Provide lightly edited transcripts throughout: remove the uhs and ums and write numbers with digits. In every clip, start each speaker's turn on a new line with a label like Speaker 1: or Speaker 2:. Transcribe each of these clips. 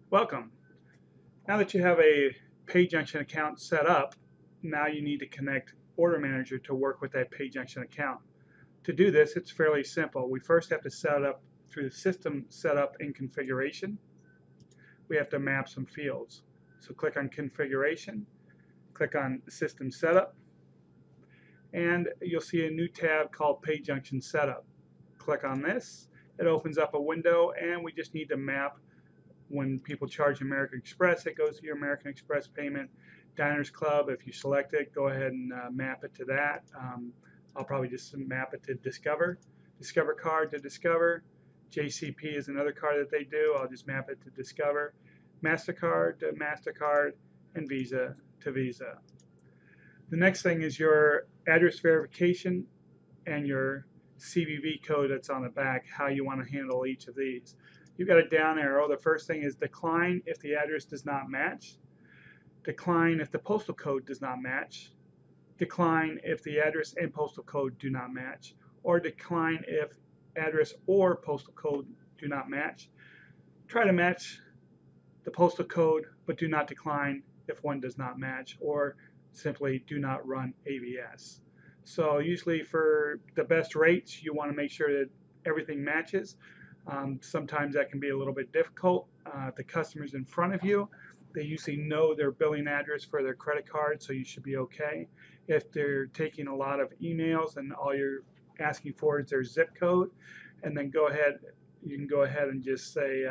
Speaker 1: Welcome. Now that you have a PayJunction account set up, now you need to connect Order Manager to work with that PayJunction account. To do this, it's fairly simple. We first have to set up through the system setup and configuration. We have to map some fields. So click on configuration, click on system setup, and you'll see a new tab called PayJunction setup. Click on this. It opens up a window, and we just need to map. When people charge American Express, it goes to your American Express payment. Diners Club, if you select it, go ahead and map it to that. I'll probably just map it to Discover. Discover card to Discover. JCP is another card that they do. I'll just map it to Discover. MasterCard to MasterCard, and Visa to Visa. The next thing is your address verification and your CVV code that's on the back, how you want to handle each of these. You've got a down arrow. The first thing is decline if the address does not match. Decline if the postal code does not match. Decline if the address and postal code do not match. Or decline if address or postal code do not match. Try to match the postal code, but do not decline if one does not match, or simply do not run AVS. So usually for the best rates, you want to make sure that everything matches. Sometimes that can be a little bit difficult. The customers in front of you, they usually know their billing address for their credit card, so you should be okay. If they're taking a lot of emails and all you're asking for is their zip code, and then you can go ahead and just say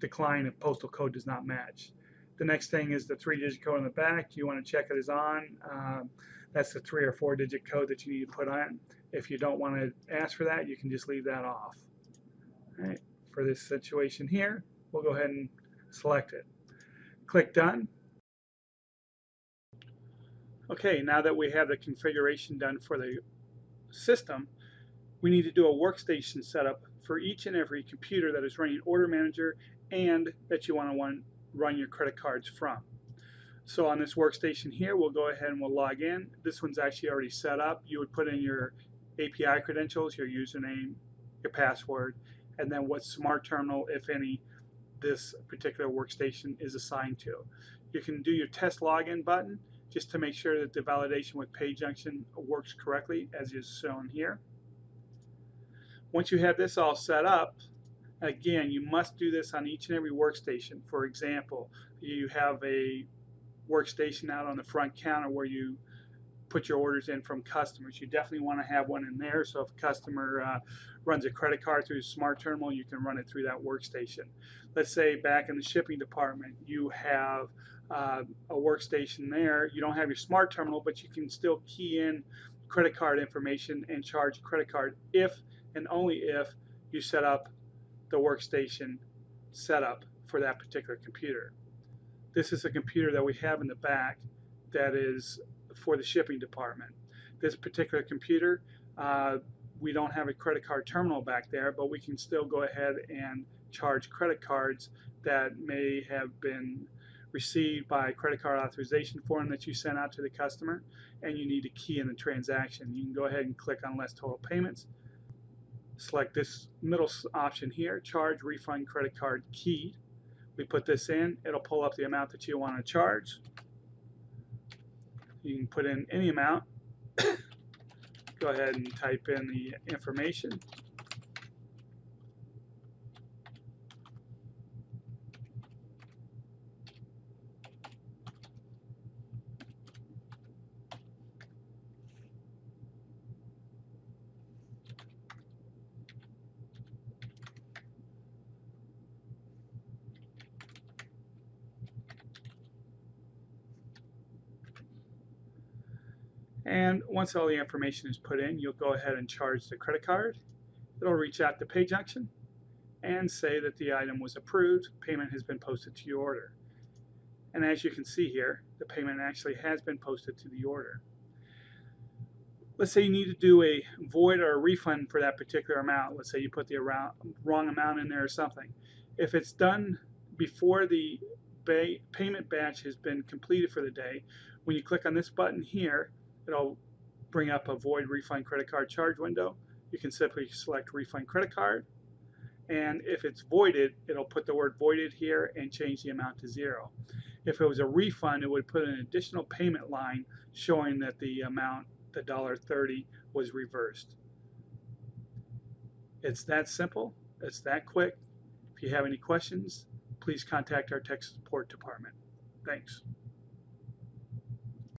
Speaker 1: decline if postal code does not match. The next thing is the 3-digit code on the back. You want to check it is on. That's the 3 or 4-digit code that you need to put on. If you don't want to ask for that, you can just leave that off. All right. For this situation here, we'll go ahead and select it. Click Done. Okay, now that we have the configuration done for the system, we need to do a workstation setup for each and every computer that is running Order Manager and that you want to run your credit cards from. So on this workstation here, we'll go ahead and we'll log in. This one's actually already set up. You would put in your API credentials, your username, your password, and then what smart terminal, if any, this particular workstation is assigned to. You can do your test login button just to make sure that the validation with PayJunction works correctly, as is shown here. Once you have this all set up, again, you must do this on each and every workstation. For example, you have a workstation out on the front counter where you put your orders in from customers. You definitely want to have one in there, so if a customer runs a credit card through a smart terminal, you can run it through that workstation. Let's say back in the shipping department, you have a workstation there. You don't have your smart terminal, but you can still key in credit card information and charge a credit card if and only if you set up the workstation setup for that particular computer. This is a computer that we have in the back that is for the shipping department. This particular computer, we don't have a credit card terminal back there, but we can still go ahead and charge credit cards that may have been received by a credit card authorization form that you sent out to the customer, and you need to key in the transaction. You can go ahead and click on Less Total Payments. Select this middle option here, Charge Refund Credit Card Key. We put this in, it'll pull up the amount that you want to charge. You can put in any amount. Go ahead and type in the information. And once all the information is put in, you'll go ahead and charge the credit card. It'll reach out to PayJunction and say that the item was approved, payment has been posted to your order. And as you can see here, the payment actually has been posted to the order. Let's say you need to do a void or a refund for that particular amount. Let's say you put the wrong amount in there or something. If it's done before the payment batch has been completed for the day, when you click on this button here, it'll bring up a void refund credit card charge window. You can simply select refund credit card, And if it's voided, it'll put the word voided here and change the amount to 0. If it was a refund, it would put an additional payment line showing that the amount, the $1.30, was reversed. It's that simple. It's that quick. If you have any questions, please contact our tech support department. Thanks.